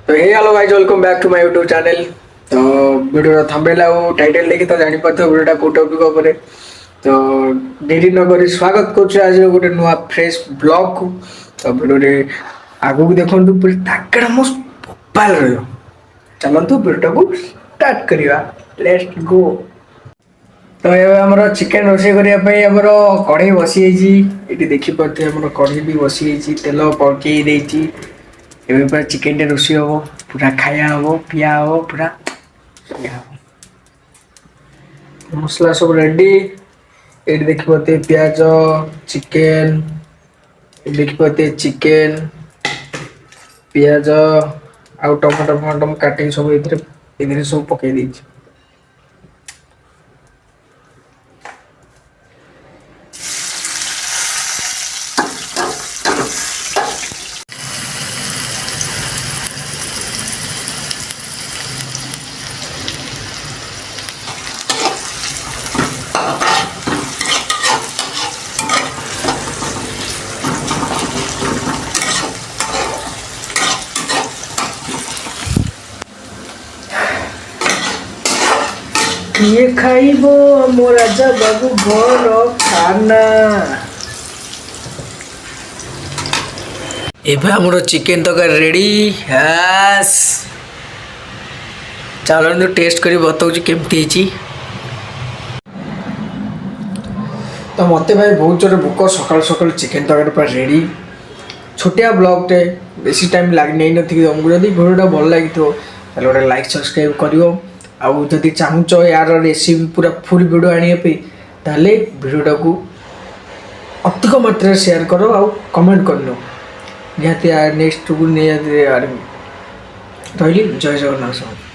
तो हे hello guys, welcome back to my YouTube channel. तो वीडियो थंबनेल और टाइटल देखि तो जानि पड़थो वीडियोटा को टॉपिक ऊपर। तो देरी न करी स्वागत करछु आज गोटे नुआ फ्रेश ब्लॉग को। तो वीडियो रे आगु को देखंतु पूरी ताकड़ा मस्त पपाल रहियो। चलंतु वीडियो को स्टार्ट करिवा। Let's go. तो ये हमर चिकन रोसे करिया पई हमर कढ़ई बसी आइची। एटी देखि पड़थे हमर कढ़ई भी बसी आइची, तेल पके देइची। एबे पूरा चिकन टे रोसी हबो, पूरा खाया हबो, पिया हबो, पूरा मसला सब रेडी। एटी देखि पड़थे प्याज, चिकन, देखि पड़थे चिकन, पियाज आउ टमाटर फमाटर काटी सब एथिरे सब पके देइची। किए खाइबो मो राजा बाबू घर खाना। एबे हमरो चिकन तरकारी रेडी। यस, चलो टेस्ट करी बताऊँ केमती ହେଇଛି। तो मते भाई बहुत जोर भूक, सकाल सकाल चिकन तरकारी पूरा रेडी। छोटिया ब्लॉगटे बेसी टाइम लाग नहीं नथि। तुमको जदि वीडियोटा भल लगी ताले गोटे लाइक सब्सक्राइब करियो। आउ जदि चाहूच यार रेसिपी पूरा फुल वीडियो आने पे ताले वीडियोटा को अधिक मात्रा शेयर करो आउ कमेंट कर लो। निहाती नेक्स्ट को नहीं रही। जय जगन्नाथ।